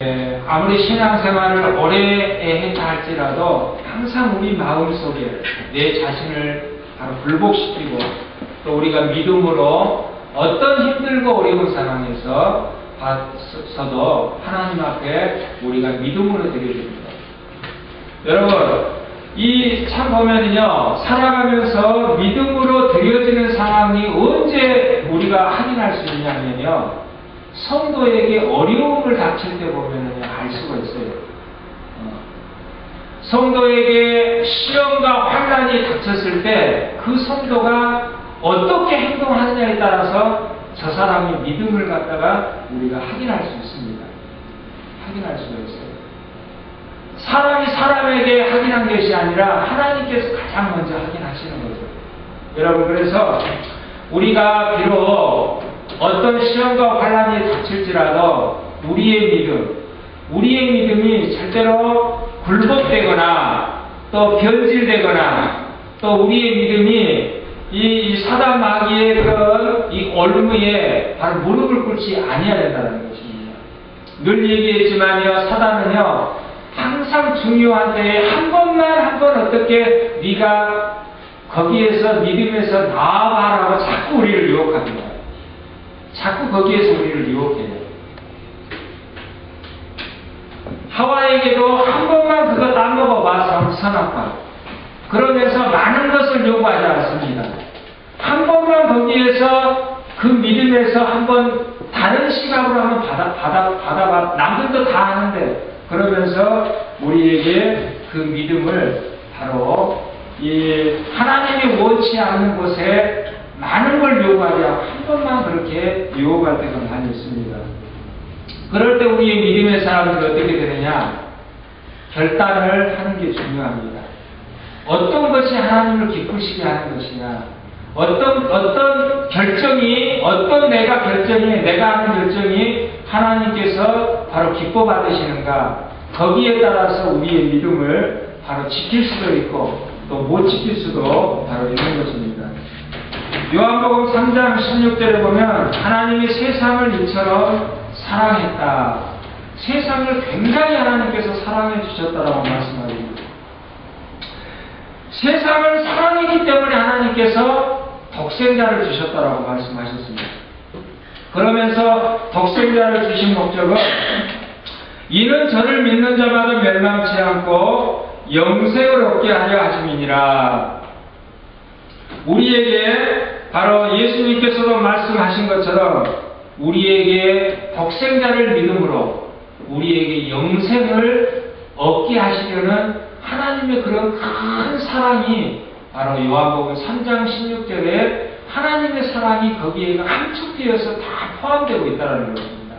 아무리 신앙생활을 오래 했다 할지라도 항상 우리 마음속에 내 자신을 바로 굴복시키고 또 우리가 믿음으로 어떤 힘들고 어려운 상황에서 서도 하나님 앞에 우리가 믿음으로 드려집니다. 여러분, 이 참 보면은요, 살아가면서 믿음으로 드려지는 상황이 언제 우리가 확인할 수 있냐면요, 성도에게 어려움을 닥칠 때 보면은요, 알 수가 있어요. 성도에게 시험과 환난이 닥쳤을 때 그 성도가 어떻게 행동하느냐에 따라서 저 사람의 믿음을 갖다가 우리가 확인할 수 있습니다. 확인할 수가 있어요. 사람이 사람에게 확인한 것이 아니라 하나님께서 가장 먼저 확인하시는 거죠. 여러분, 그래서 우리가 비록 어떤 시험과 환난이 닥칠지라도 우리의 믿음이 절대로 굴복되거나 또 변질되거나 또 우리의 믿음이 이 사단 마귀의 이 올무에 바로 무릎을 꿇지 아니해야 된다는 것입니다. 늘 얘기했지만요, 사단은요 항상 중요한 때에 한 번 어떻게 네가 거기에서 믿음에서 나와봐라고 자꾸 우리를 유혹합니다. 자꾸 거기에서 우리를 유혹해요. 하와에게도 한 번만 그거 따먹어봐, 선악과. 그러면서 많은 것을 요구하지 않습니다. 한 번만 거기에서 그 믿음에서 한번 다른 시각으로 한번 받아봐. 남들도 다 하는데. 그러면서 우리에게 그 믿음을 바로 이 하나님이 원치 않는 곳에 많은 걸 요구하지 않고 한 번만 그렇게 유혹할 때가 많이 있습니다. 그럴 때 우리의 믿음의 사람들이 어떻게 되느냐? 결단을 하는 게 중요합니다. 어떤 것이 하나님을 기쁘시게 하는 것이냐? 어떤 결정이, 내가 하는 결정이 하나님께서 바로 기뻐 받으시는가? 거기에 따라서 우리의 믿음을 바로 지킬 수도 있고 또 못 지킬 수도 바로 있는 것입니다. 요한복음 3장 16절에 보면 하나님이 세상을 이처럼 사랑했다. 세상을 굉장히 하나님께서 사랑해 주셨다라고 말씀하십니다. 세상을 사랑했기 때문에 하나님께서 독생자를 주셨다라고 말씀하셨습니다. 그러면서 독생자를 주신 목적은 이는 저를 믿는 자마다 멸망치 않고 영생을 얻게 하려 하심이니라. 우리에게 바로 예수님께서도 말씀하신 것처럼 우리에게 독생자를 믿음으로 우리에게 영생을 얻게 하시려는 하나님의 그런 큰 사랑이 바로 요한복음 3장 16절에 하나님의 사랑이 거기에 함축되어서 다 포함되고 있다는 것입니다.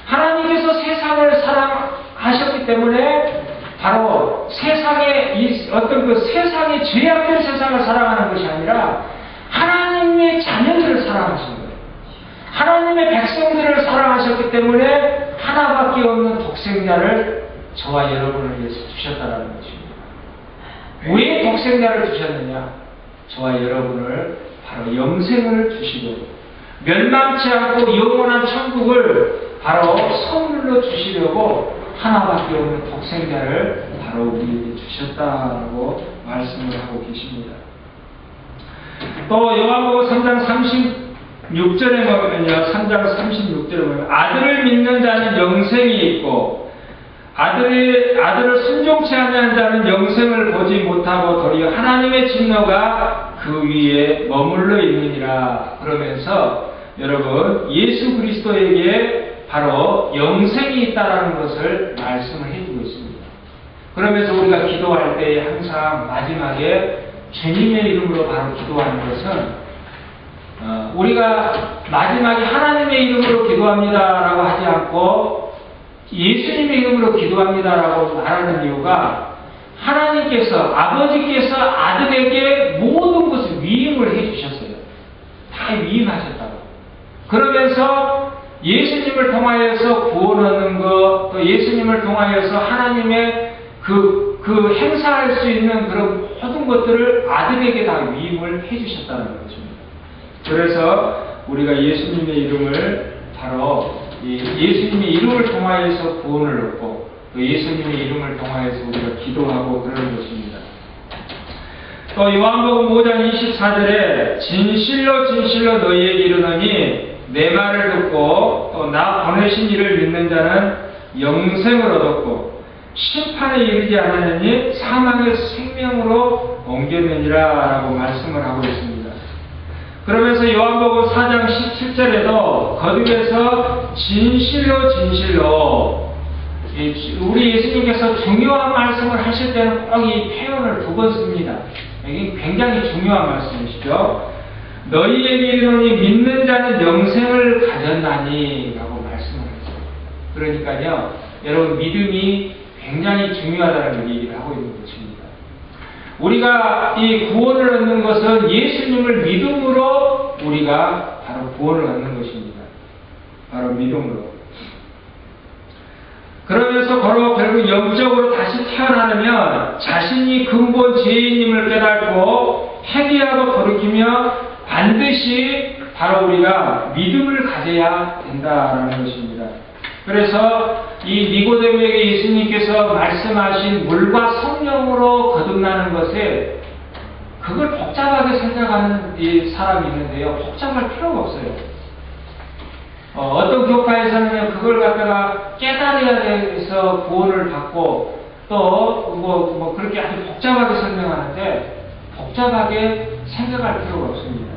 하나님께서 세상을 사랑하셨기 때문에 바로 세상의 어떤 그 세상의 죄악된 세상을 사랑하는 것이 아니라 하나님의 자녀들을 사랑하신 거예요. 하나님의 백성들을 사랑하셨기 때문에 하나밖에 없는 독생자를 저와 여러분을 위해서 주셨다는 것입니다. 왜 독생자를 주셨느냐? 저와 여러분을 바로 영생을 주시려고, 멸망치 않고 영원한 천국을 바로 선물로 주시려고 하나밖에 없는 독생자를 바로 우리에게 주셨다고 말씀을 하고 계십니다. 또 요한복음 3장 36절에 보면요, 3장 36절에 보면 아들을 믿는 자는 영생이 있고 아들을 순종치 아니한 자는 영생을 보지 못하고 도리어 하나님의 진노가 그 위에 머물러 있느니라. 그러면서 여러분, 예수 그리스도에게 바로 영생이 있다라는 것을 말씀을 해주고 있습니다. 그러면서 우리가 기도할 때 항상 마지막에 주님의 이름으로 바로 기도하는 것은 우리가 마지막에 하나님의 이름으로 기도합니다라고 하지 않고 예수님의 이름으로 기도합니다라고 말하는 이유가 하나님께서, 아버지께서 아들에게 모든 것을 위임을 해주셨어요. 다 위임하셨다고. 그러면서 예수님을 통하여서 구원 얻는 것, 또 예수님을 통하여서 하나님의 그 행사할 수 있는 그런 모든 것들을 아들에게 다 위임을 해주셨다는 것입니다. 그래서 우리가 예수님의 이름을 바로 예수님의 이름을 통하여서 구원을 얻고 또 예수님의 이름을 통하여서 우리가 기도하고 그러는 것입니다. 또 요한복음 5장 24절에 진실로 진실로 너희에게 이르노니 내 말을 듣고 또 나 보내신 이를 믿는 자는 영생을 얻었고 심판에 이르지 않았느니 사망의 생명으로 옮겼느니라 라고 말씀을 하고 있습니다. 그러면서 요한복음 4장 17절에도 거듭해서 진실로 진실로 우리 예수님께서 중요한 말씀을 하실 때는 꼭 이 표현을 두 번 씁니다. 이게 굉장히 중요한 말씀이시죠. 너희에게 이르노니 믿는 자는 영생을 가졌나니 라고 말씀을 했어요. 그러니까요, 여러분 믿음이 굉장히 중요하다는 얘기를 하고 있는 것입니다. 우리가 이 구원을 얻는 것은 예수님을 믿음으로 우리가 바로 구원을 얻는 것입니다. 바로 믿음으로. 그러면서 바로 결국 영적으로 다시 태어나려면 자신이 근본 죄인임을 깨닫고 회개하고 돌이키며 반드시 바로 우리가 믿음을 가져야 된다라는 것입니다. 그래서 이 니고데모에게 예수님께서 말씀하신 물과 성령으로 거듭나는 것에 그걸 복잡하게 생각하는 이 사람이 있는데요. 복잡할 필요가 없어요. 어떤 교파에서는 그걸 갖다가 깨달아야 돼서 구원을 받고 또 그렇게 아주 복잡하게 설명하는데 복잡하게 생각할 필요가 없습니다.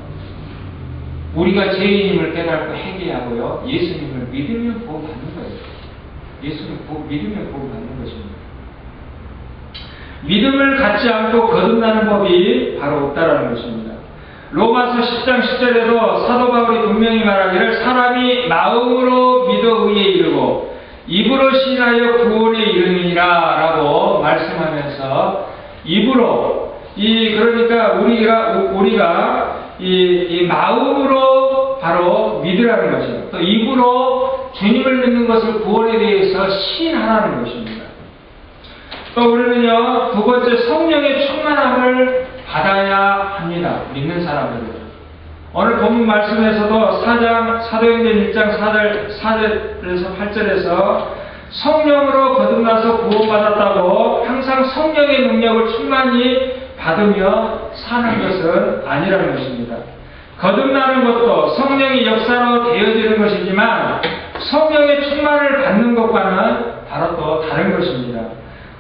우리가 죄인임을 깨닫고 회개하고요. 예수님을 믿으면 구원받는 거예요. 예수를 믿으면 구원받는 것입니다. 믿음을 갖지 않고 거듭나는 법이 바로 없다라는 것입니다. 로마서 10장 10절에도 사도 바울이 분명히 말하기를 사람이 마음으로 믿어 의에 이르고 입으로 신하여 구원에 이르느니라 라고 말씀하면서 입으로 그러니까 우리가 이 마음으로 바로 믿으라는 것이고 또 입으로 주님을 믿는 것을 구원에 대해서 시인하라는 것입니다. 또 우리는요, 두 번째 성령의 충만함을 받아야 합니다. 믿는 사람들은. 오늘 본문 말씀에서도 사도행전 1장 4절에서 8절에서 성령으로 거듭나서 구원받았다고 항상 성령의 능력을 충만히 받으며 사는 것은 아니라는 것입니다. 거듭나는 것도 성령의 역사로 되어지는 것이지만 성령의 충만을 받는 것과는 바로 또 다른 것입니다.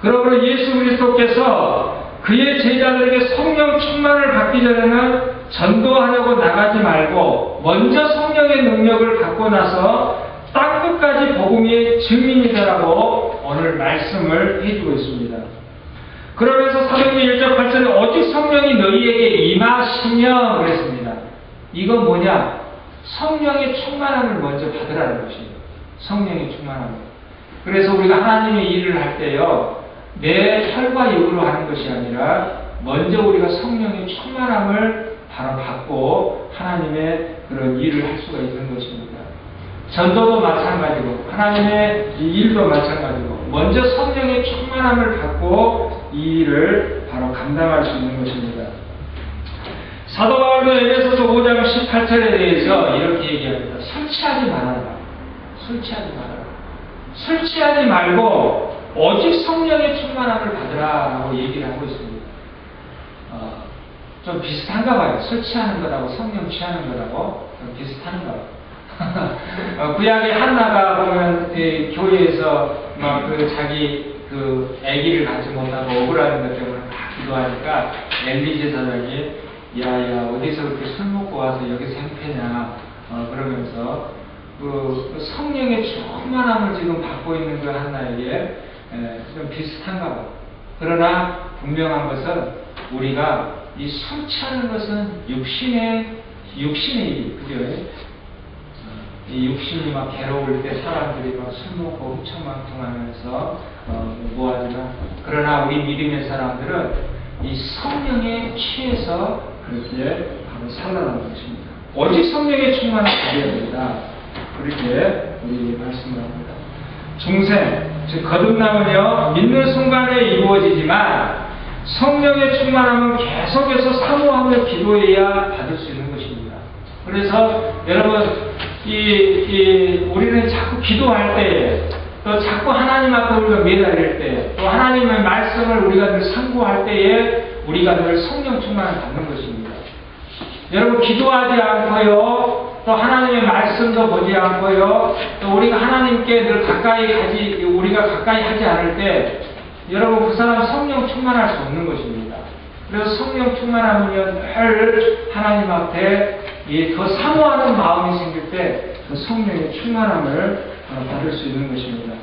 그러므로 예수 그리스도께서 그의 제자들에게 성령 충만을 받기 전에는 전도하려고 나가지 말고 먼저 성령의 능력을 받고 나서 땅끝까지 복음의 증인이 되라고 오늘 말씀을 해주고 있습니다. 그러면서 사도행전 1장 8절에 오직 성령이 너희에게 임하시며 그랬습니다. 이건 뭐냐? 성령의 충만함을 먼저 받으라는 것입니다. 성령의 충만함을. 그래서 우리가 하나님의 일을 할 때요, 내 혈과 육으로 하는 것이 아니라 먼저 우리가 성령의 충만함을 바로 받고 하나님의 그런 일을 할 수가 있는 것입니다. 전도도 마찬가지고 하나님의 이 일도 마찬가지고 먼저 성령의 충만함을 받고 이 일을 바로 감당할 수 있는 것입니다. 사도 바울도 에베소서 5장 18절에 대해서 이렇게 얘기합니다. 술 취하지 말아라. 술 취하지 말아라. 술 취하지 말고 오직 성령의 충만함을 받으라라고 얘기를 하고 있습니다. 좀 비슷한가 봐요. 술 취하는 거라고 성령 취하는 거라고 좀 비슷한가 봐요. 구약의 한나가 보면 교회에서 막 자기 아기를 갖지 못하고 억울한 것 때문에 막 기도하니까 엘리 제사장이 야야 어디서 그렇게 술 먹고 와서 여기서 행패냐 그러면서 그 성령의 충만함을 지금 받고 있는 그 한나에게 좀 비슷한가 봐요. 그러나 분명한 것은 우리가 이 술 취하는 것은 육신의 일이 그죠? 이 육신이 막 괴로울 때 사람들이 막 술 먹고 흥청망청하면서 뭐하지만 그러나 우리 믿음의 사람들은 이 성령에 취해서 그렇게 바로 살아나는 것입니다. 오직 성령의 충만을 받아야 된다. 그렇게 우리 말씀을 합니다. 중생, 즉 거듭남은요 믿는 순간에 이루어지지만 성령의 충만함은 계속해서 사모하며 기도해야 받을 수 있는 것입니다. 그래서 여러분 우리는 자꾸 기도할 때, 또 자꾸 하나님 앞에 우리가 매달릴 때, 또 하나님의 말씀을 우리가 늘 상고할 때에 우리가 늘 성령 충만을 받는 것입니다. 여러분, 기도하지 않고요, 또 하나님의 말씀도 보지 않고요, 또 우리가 하나님께 늘 우리가 가까이 하지 않을 때, 여러분, 그 사람 성령 충만할 수 없는 것입니다. 그래서 성령 충만하면 늘 하나님 앞에 더 사모하는 마음이 생길 때 그 성령의 충만함을 받을 수 있는 것입니다.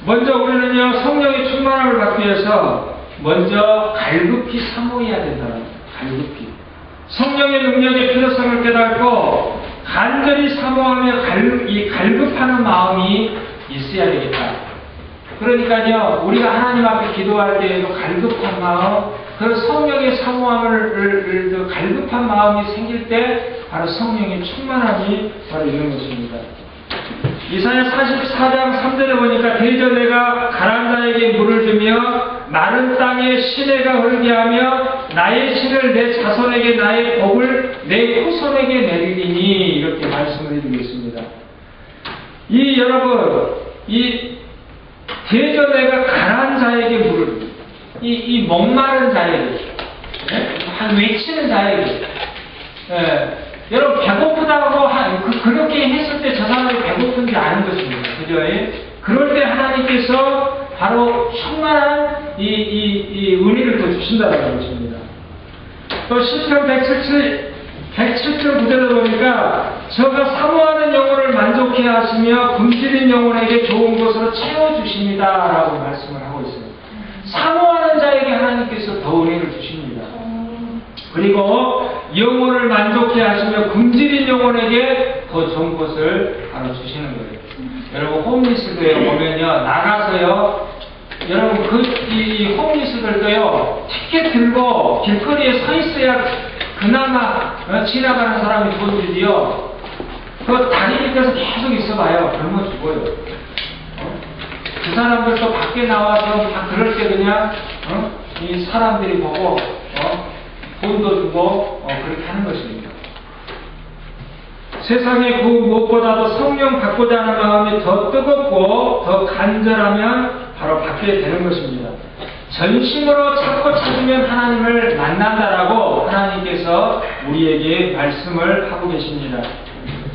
먼저 우리는요, 성령의 충만함을 받기 위해서 먼저 갈급히 사모해야 된다는 거예요. 갈급히. 성령의 능력의 필요성을 깨닫고 간절히 사모하며 갈급하는 마음이 있어야 되겠다. 그러니까요, 우리가 하나님 앞에 기도할 때에도 갈급한 마음, 그 성령의 사모함을 갈급한 마음이 생길 때 바로 성령의 충만함이 바로 있는 것입니다. 이사야 44장 3절에 보니까 대저내가 가난 자에게 물을 주며 마른 땅에 시내가 흐르게 하며 나의 신을 내 자손에게 나의 복을 내 후손에게 내리리니 이렇게 말씀을 해주고 있습니다. 여러분, 대저내가 가난 자에게 물을 이 목마른 자에게, 외치는 자에게, 여러분, 배고프다고 그렇게 했을 때 저 사람이 배고픈지 아는 것입니다. 그죠? 그럴 때 하나님께서 바로 충만한 은혜를 더 주신다는 것입니다. 또 시편 107편 9절에 보니까 저가 사모하는 영혼을 만족해 하시며 굶주린 영혼에게 좋은 것으로 채워주십니다. 라고 말씀을 하고 있어요. 사모하는 자에게 하나님께서 더 은혜를 주십니다. 그리고 영혼을 만족해 하시며 굶주린 영혼에게 더 좋은 것을 바로 주시는 거예요. 여러분, 홈리스도에 보면요, 나가서요, 여러분, 홈리스들도요, 티켓 들고 길거리에 서 있어야 그나마 지나가는 사람이 돈 주지요. 그 다리 밑에서 계속 있어봐요. 굶어 죽어요. 그 사람들도 밖에 나와서 다 그럴 때 그냥, 이 사람들이 보고, 돈도 주고, 그렇게 하는 것입니다. 세상에 그 무엇보다도 성령 받고자 하는 마음이 더 뜨겁고 더 간절하면 바로 받게 되는 것입니다. 전심으로 찾고 찾으면 하나님을 만난다라고 하나님께서 우리에게 말씀을 하고 계십니다.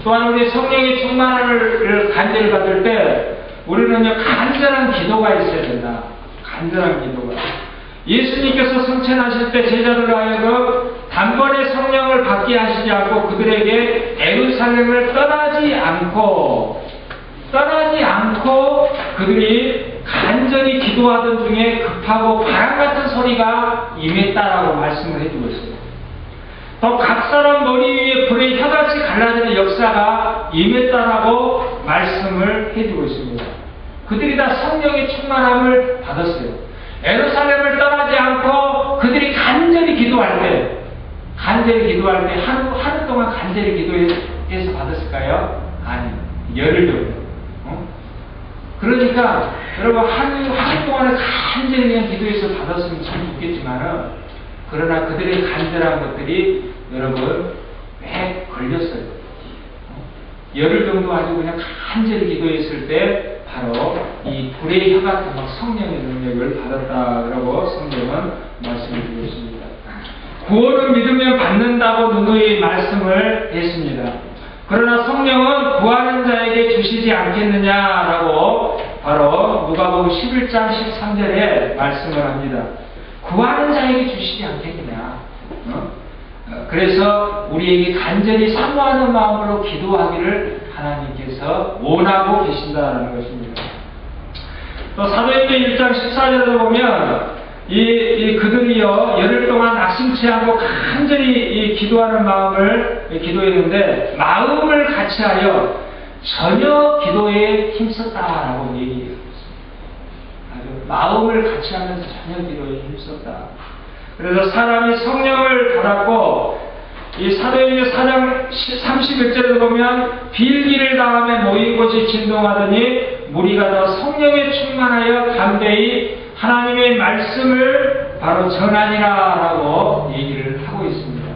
또한 우리 성령의 충만함을 간절히 받을 때 우리는요, 간절한 기도가 있어야 된다. 간절한 기도가. 예수님께서 승천하실 때 제자들로 하여금 단번에 성령을 받게 하시지 않고 그들에게 예루살렘을 떠나지 않고 그들이 간절히 기도하던 중에 급하고 바람 같은 소리가 임했다라고 말씀을 해주고 있어요. 또 각 사람 머리 위에 불의 혀같이 갈라지는 역사가 임했다라고 말씀을 해주고 있습니다. 그들이 다 성령의 충만함을 받았어요. 예루살렘을 떠나지 않고 그들이 간절히 기도할 때 하루 동안 간절히 기도해서 받았을까요? 아니, 열흘 정도. 그러니까 여러분 하루 동안에 간절히 그냥 기도해서 받았으면 참 좋겠지만은, 그러나 그들의 간절한 것들이 여러분 꽤 걸렸어요. 열흘 정도 아주 그냥 간절히 기도했을 때 바로 이 불의 혀 같은 성령의 능력을 받았다라고 성경은 말씀을 드리고 있습니다. 구원은 믿으면 받는다고 누누이 말씀을 했습니다. 그러나 성령은 구하는 자에게 주시지 않겠느냐라고 바로 누가복음 11장 13절에 말씀을 합니다. 구하는 자에게 주시지 않겠느냐. 그래서 우리에게 간절히 사모하는 마음으로 기도하기를 하나님께서 원하고 계신다는 것입니다. 또 사도행전 1장 14절에 보면 그들이요, 열흘 동안 낙심치 않고 간절히 기도하는 마음을 기도했는데 마음을 같이하여 전혀 기도에 힘썼다라고 얘기해요. 마음을 같이하면서 전혀 기도에 힘썼다. 그래서 사람이 성령을 받았고, 이 사도행전 4장 31절에도 보면 빌기를 당하며 모인 곳이 진동하더니 무리가 더 성령에 충만하여 담대히 하나님의 말씀을 바로 전하니라 라고 얘기를 하고 있습니다.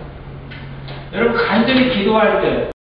여러분 간절히 기도할 때